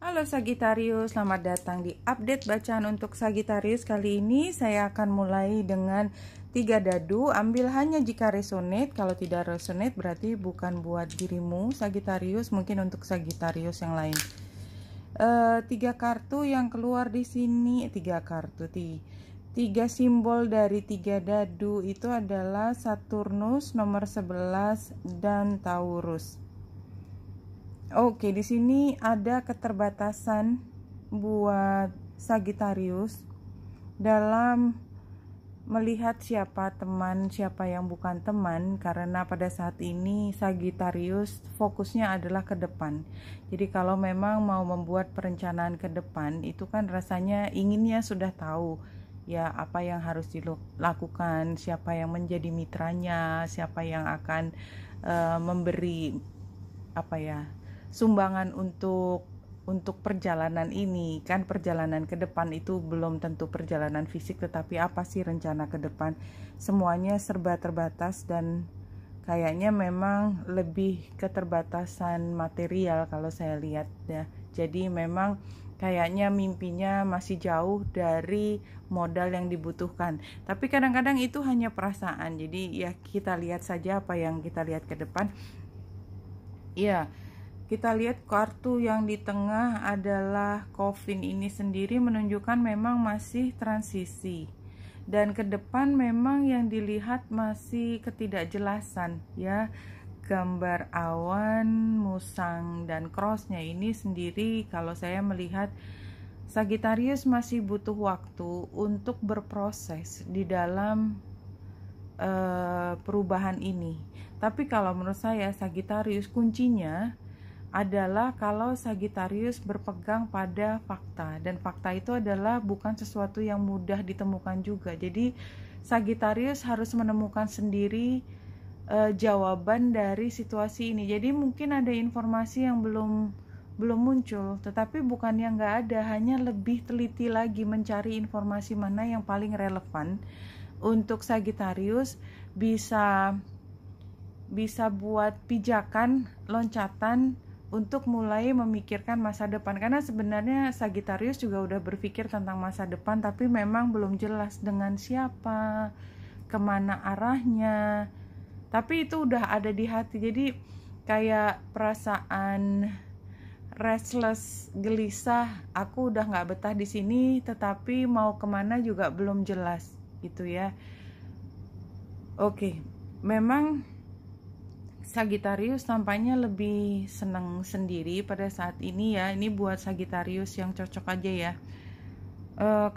Halo Sagitarius, selamat datang di update bacaan untuk Sagitarius. Kali ini saya akan mulai dengan 3 dadu. Ambil hanya jika resonate. Kalau tidak resonate berarti bukan buat dirimu Sagitarius, mungkin untuk Sagitarius yang lain. 3 kartu yang keluar di sini, 3 kartu, 3 simbol dari 3 dadu itu adalah Saturnus, nomor 11 dan Taurus. Oke, di sini ada keterbatasan buat Sagitarius dalam melihat siapa teman, siapa yang bukan teman, karena pada saat ini Sagitarius fokusnya adalah ke depan. Jadi kalau memang mau membuat perencanaan ke depan, itu kan rasanya inginnya sudah tahu ya apa yang harus dilakukan, siapa yang menjadi mitranya, siapa yang akan memberi apa ya, sumbangan untuk perjalanan ini. Kan perjalanan ke depan itu belum tentu perjalanan fisik, tetapi apa sih rencana ke depan. Semuanya serba terbatas dan kayaknya memang lebih keterbatasan material kalau saya lihat ya. Jadi memang kayaknya mimpinya masih jauh dari modal yang dibutuhkan. Tapi kadang-kadang itu hanya perasaan. Jadi ya kita lihat saja apa yang kita lihat ke depan. Ya, kita lihat kartu yang di tengah adalah coffin. Ini sendiri menunjukkan memang masih transisi. Dan ke depan memang yang dilihat masih ketidakjelasan ya. Gambar awan, musang dan crossnya ini sendiri kalau saya melihat Sagitarius masih butuh waktu untuk berproses di dalam perubahan ini. Tapi kalau menurut saya Sagitarius kuncinya adalah kalau Sagitarius berpegang pada fakta, dan fakta itu adalah bukan sesuatu yang mudah ditemukan juga. Jadi Sagitarius harus menemukan sendiri jawaban dari situasi ini. Jadi mungkin ada informasi yang belum muncul, tetapi bukan yang nggak ada, hanya lebih teliti lagi mencari informasi mana yang paling relevan untuk Sagitarius bisa buat pijakan loncatan untuk mulai memikirkan masa depan. Karena sebenarnya Sagitarius juga udah berpikir tentang masa depan, tapi memang belum jelas dengan siapa, kemana arahnya, tapi itu udah ada di hati. Jadi kayak perasaan restless, gelisah, aku udah nggak betah di sini, tetapi mau kemana juga belum jelas gitu ya. Oke, memang Sagitarius tampaknya lebih senang sendiri pada saat ini ya. Ini buat Sagitarius yang cocok aja ya.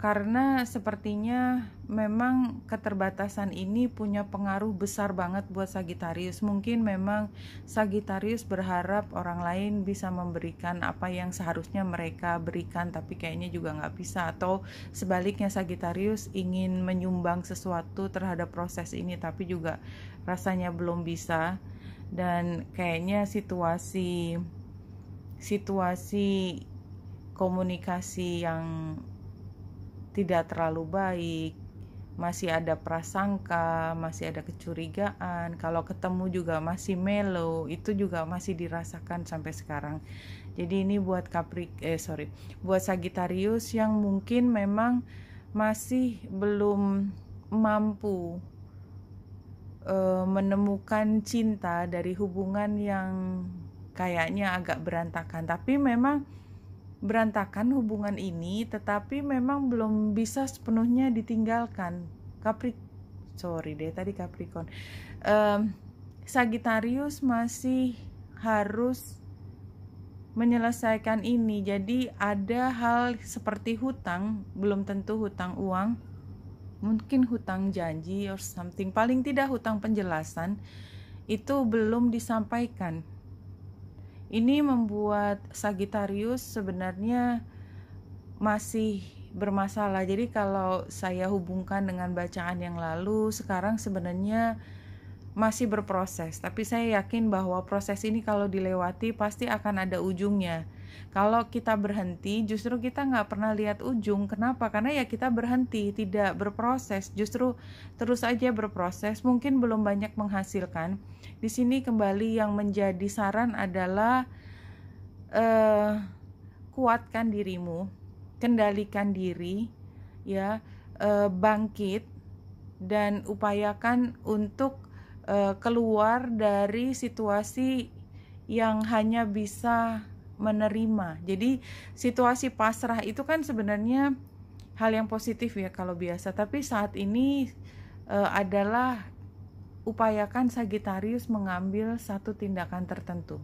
Karena sepertinya memang keterbatasan ini punya pengaruh besar banget buat Sagitarius. Mungkin memang Sagitarius berharap orang lain bisa memberikan apa yang seharusnya mereka berikan, tapi kayaknya juga nggak bisa. Atau sebaliknya Sagitarius ingin menyumbang sesuatu terhadap proses ini, tapi juga rasanya belum bisa. Dan kayaknya situasi komunikasi yang tidak terlalu baik, masih ada prasangka, masih ada kecurigaan, kalau ketemu juga masih mellow, itu juga masih dirasakan sampai sekarang. Jadi ini buat buat Sagitarius yang mungkin memang masih belum mampu menemukan cinta dari hubungan yang kayaknya agak berantakan. Tapi memang berantakan hubungan ini, tetapi memang belum bisa sepenuhnya ditinggalkan. Capricorn. Sagitarius masih harus menyelesaikan ini. Jadi ada hal seperti hutang, belum tentu hutang uang, mungkin hutang janji or something, paling tidak hutang penjelasan itu belum disampaikan. Ini membuat Sagitarius sebenarnya masih bermasalah. Jadi kalau saya hubungkan dengan bacaan yang lalu, sekarang sebenarnya masih berproses. Tapi saya yakin bahwa proses ini kalau dilewati pasti akan ada ujungnya. Kalau kita berhenti, justru kita nggak pernah lihat ujung. Kenapa? Karena ya kita berhenti, tidak berproses. Justru terus aja berproses, mungkin belum banyak menghasilkan. Di sini kembali yang menjadi saran adalah kuatkan dirimu, kendalikan diri, ya, bangkit dan upayakan untuk keluar dari situasi yang hanya bisa menerima. Jadi situasi pasrah itu kan sebenarnya hal yang positif ya kalau biasa, tapi saat ini adalah upayakan Sagittarius mengambil satu tindakan tertentu.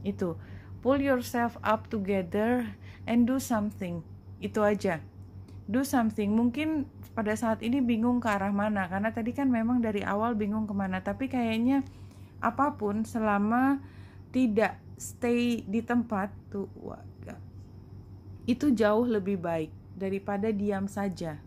Itu, pull yourself up together and do something. Itu aja, do something. Mungkin pada saat ini bingung ke arah mana, karena tadi kan memang dari awal bingung kemana, tapi kayaknya apapun selama tidak stay di tempat tuh, itu jauh lebih baik daripada diam saja.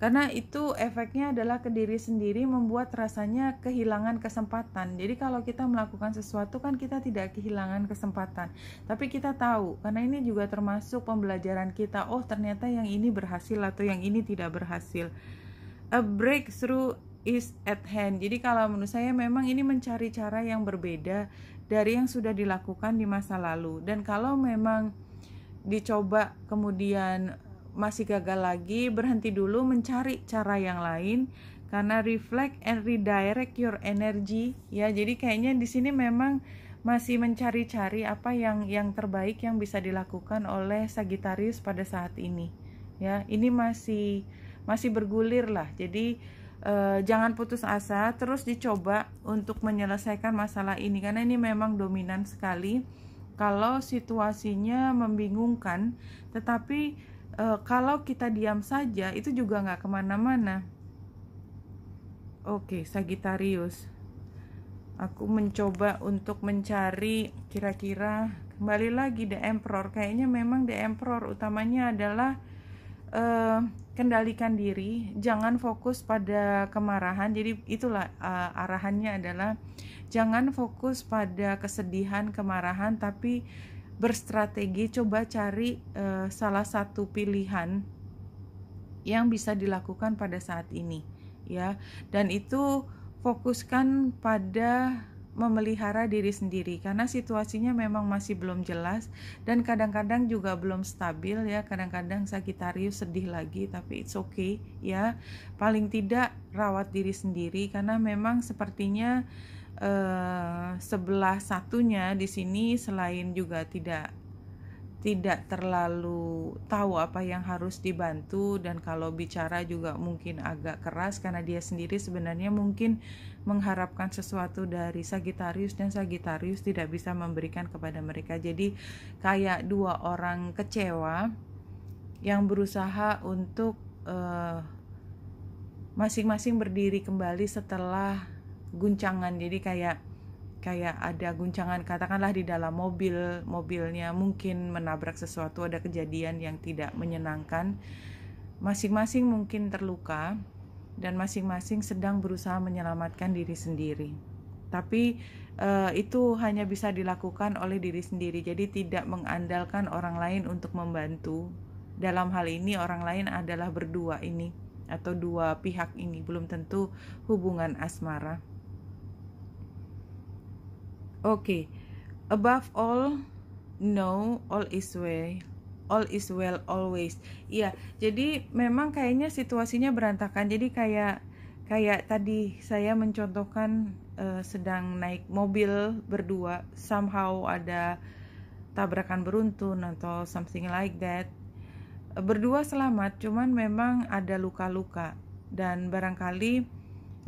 Karena itu efeknya adalah ke diri sendiri, membuat rasanya kehilangan kesempatan. Jadi kalau kita melakukan sesuatu kan kita tidak kehilangan kesempatan, tapi kita tahu, karena ini juga termasuk pembelajaran kita, oh ternyata yang ini berhasil atau yang ini tidak berhasil. A breakthrough is at hand. Jadi kalau menurut saya memang ini mencari cara yang berbeda dari yang sudah dilakukan di masa lalu. Dan kalau memang dicoba kemudian masih gagal lagi, berhenti dulu, mencari cara yang lain, karena reflect and redirect your energy, ya. Jadi kayaknya di sini memang masih mencari-cari apa yang terbaik yang bisa dilakukan oleh Sagittarius pada saat ini, ya. Ini masih bergulir lah. Jadi jangan putus asa, terus dicoba untuk menyelesaikan masalah ini, karena ini memang dominan sekali kalau situasinya membingungkan. Tetapi kalau kita diam saja itu juga nggak kemana-mana. Oke, Sagittarius, aku mencoba untuk mencari kira-kira kembali lagi The Emperor. Kayaknya memang The Emperor utamanya adalah kendalikan diri, jangan fokus pada kemarahan. Jadi itulah arahannya adalah jangan fokus pada kesedihan, kemarahan, tapi berstrategi, coba cari salah satu pilihan yang bisa dilakukan pada saat ini, ya. Dan itu fokuskan pada memelihara diri sendiri, karena situasinya memang masih belum jelas dan kadang-kadang juga belum stabil, ya. Kadang-kadang Sagittarius sedih lagi, tapi it's okay, ya. Paling tidak rawat diri sendiri, karena memang sepertinya sebelah satunya di sini selain juga tidak terlalu tahu apa yang harus dibantu, dan kalau bicara juga mungkin agak keras karena dia sendiri sebenarnya mungkin mengharapkan sesuatu dari Sagittarius dan Sagittarius tidak bisa memberikan kepada mereka. Jadi kayak dua orang kecewa yang berusaha untuk masing-masing berdiri kembali setelah guncangan. Jadi kayak ada guncangan, katakanlah di dalam mobilnya mungkin menabrak sesuatu, ada kejadian yang tidak menyenangkan, masing-masing mungkin terluka dan masing-masing sedang berusaha menyelamatkan diri sendiri. Tapi itu hanya bisa dilakukan oleh diri sendiri, jadi tidak mengandalkan orang lain untuk membantu. Dalam hal ini orang lain adalah berdua ini atau dua pihak ini, belum tentu hubungan asmara. Oke, above all, know all is well always. Iya, jadi memang kayaknya situasinya berantakan. Jadi kayak tadi saya mencontohkan sedang naik mobil berdua, somehow ada tabrakan beruntun atau something like that. Berdua selamat, cuman memang ada luka-luka dan barangkali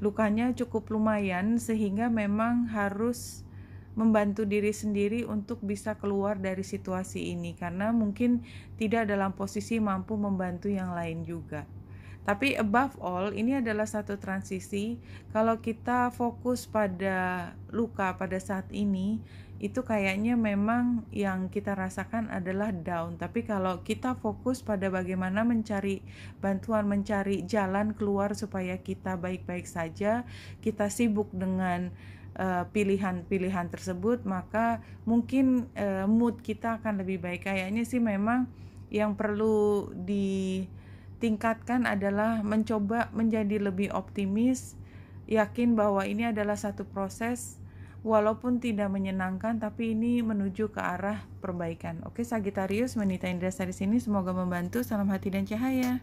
lukanya cukup lumayan sehingga memang harus membantu diri sendiri untuk bisa keluar dari situasi ini, karena mungkin tidak dalam posisi mampu membantu yang lain juga. Tapi above all, ini adalah satu transisi. Kalau kita fokus pada luka pada saat ini, itu kayaknya memang yang kita rasakan adalah down. Tapi kalau kita fokus pada bagaimana mencari bantuan, mencari jalan keluar supaya kita baik-baik saja, kita sibuk dengan pilihan-pilihan tersebut, maka mungkin mood kita akan lebih baik. Kayaknya sih memang yang perlu ditingkatkan adalah mencoba menjadi lebih optimis, yakin bahwa ini adalah satu proses, walaupun tidak menyenangkan, tapi ini menuju ke arah perbaikan. Oke, Sagittarius, Wanita Indrasari sini semoga membantu. Salam hati dan cahaya.